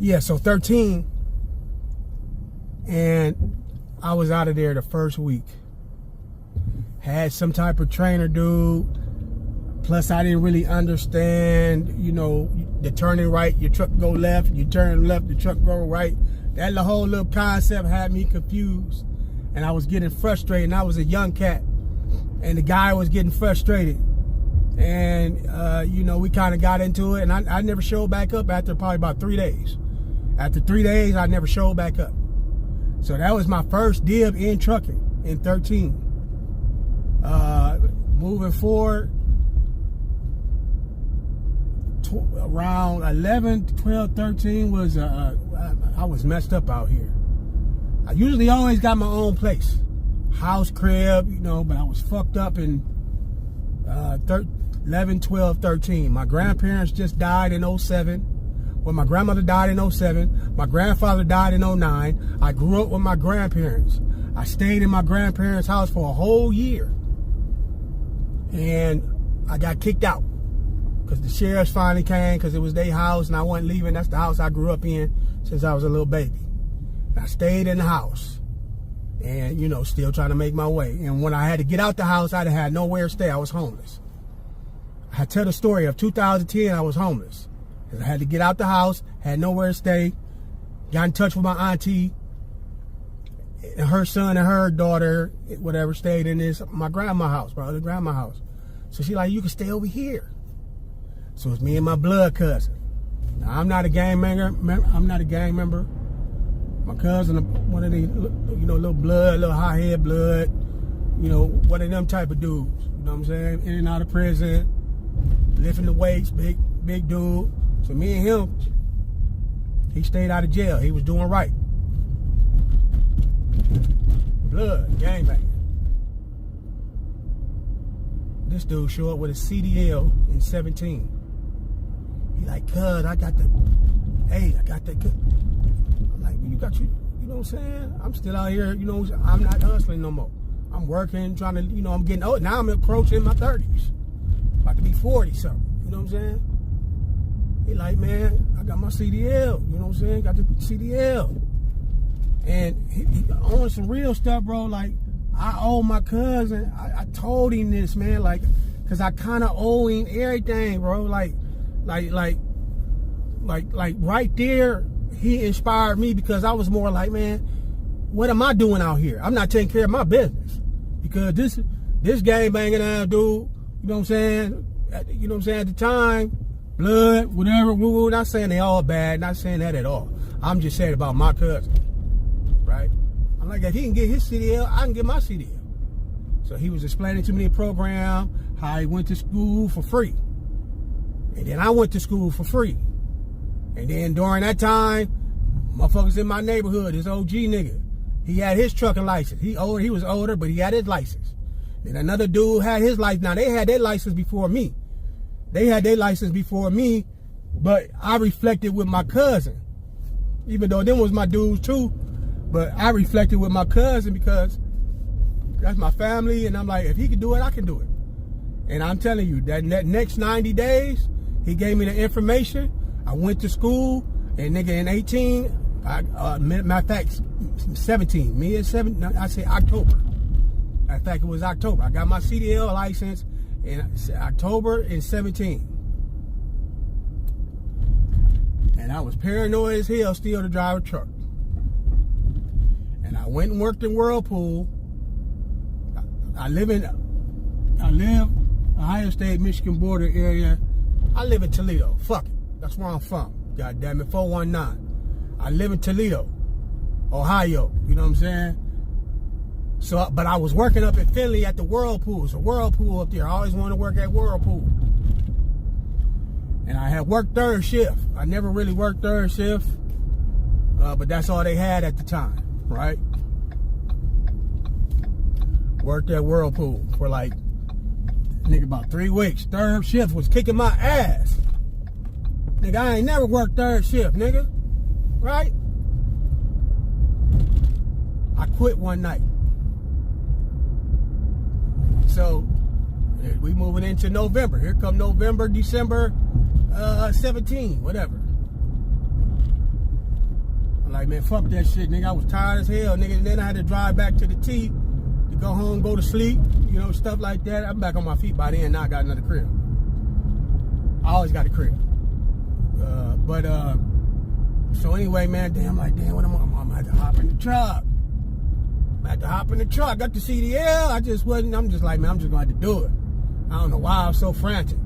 Yeah, so 13, and I was out of there the first week. Had some type of trainer dude. Plus, I didn't really understand, you know, the turning right, your truck go left, you turn left, the truck go right. That whole little concept had me confused, and I was getting frustrated. And I was a young cat, and the guy was getting frustrated, and you know, we kind of got into it, and I never showed back up after probably about 3 days. After 3 days, I never showed back up. So that was my first dib in trucking in 13. Moving forward, around 11, 12, 13 was, I was messed up out here. I usually always got my own place. House, crib, you know, but I was fucked up in 11, 12, 13. My grandparents just died in 07. Well, my grandmother died in 07. My grandfather died in 09. I grew up with my grandparents. I stayed in my grandparents' house for a whole year. And I got kicked out because the sheriffs finally came because it was their house and I wasn't leaving. That's the house I grew up in since I was a little baby. And I stayed in the house and, you know, still trying to make my way. And when I had to get out the house, I had nowhere to stay. I was homeless. I tell the story of 2010, I was homeless. I had to get out the house, had nowhere to stay, got in touch with my auntie, and her son and her daughter, whatever, stayed in my grandma's house, my other grandma's house. So she like, you can stay over here. So it's me and my blood cousin. Now, I'm not a gang member. My cousin, one of the, you know, little high head blood, you know, one of them type of dudes. You know what I'm saying? In and out of prison, lifting the weights, big dude. So me and him, he stayed out of jail. He was doing right. Blood, gangbanging. This dude showed up with a CDL in 17. He like, cuz, I got the. I'm like, you got you know what I'm saying? I'm still out here, you know, I'm not hustling no more. I'm working, trying to, you know, I'm getting old. Now I'm approaching my 30s. About to be 40 something, you know what I'm saying? He like, man, I got my CDL, you know what I'm saying? Got the CDL. And he on some real stuff, bro. Like, I owe my cousin, I told him this, man, like, cause I kind of owe him everything, bro. Like right there, he inspired me because I was more like, man, what am I doing out here? I'm not taking care of my business because this gangbanging ass dude, you know what I'm saying? You know what I'm saying? At the time, blood, whatever, woo-woo. Not saying they all bad, not saying that at all. I'm just saying about my cousin, right? I'm like, if he can get his CDL, I can get my CDL. So he was explaining to me the program, how he went to school for free. And then I went to school for free. And then during that time, motherfuckers in my neighborhood, this OG nigga, he had his trucking license. He was older, but he had his license. Then another dude had his license. Now, they had their license before me. But I reflected with my cousin. Even though them was my dudes too, but I reflected with my cousin because that's my family, and I'm like, if he can do it, I can do it. And I'm telling you, that next 90 days, he gave me the information. I went to school, and nigga, in 18, matter of fact, 17, I say October. In fact, it was October. I got my CDL license in October in 17. And I was paranoid as hell still to drive a truck. And I went and worked in Whirlpool. I live Ohio State, Michigan border area. I live in Toledo. Fuck it. That's where I'm from. God damn it, 419. I live in Toledo, Ohio. You know what I'm saying? So, but I was working up in Philly at the Whirlpool. It's a Whirlpool up there. I always wanted to work at Whirlpool. And I had worked third shift. I never really worked third shift, but that's all they had at the time, right? Worked at Whirlpool for like, nigga, about 3 weeks. Third shift was kicking my ass. Nigga, I ain't never worked third shift, nigga. Right? I quit one night. So, we moving into November. Here come November, December 17, whatever. I'm like, man, fuck that shit, nigga. I was tired as hell, nigga. And then I had to drive back to the T to go home, go to sleep, you know, stuff like that. I'm back on my feet by then. Now I got another crib. I always got a crib. So anyway, man, damn, what am I? I'm gonna have to hop in the truck. I had to hop in the truck. I got the CDL. I'm just like, man, I'm just going to have to do it. I don't know why I was so frantic.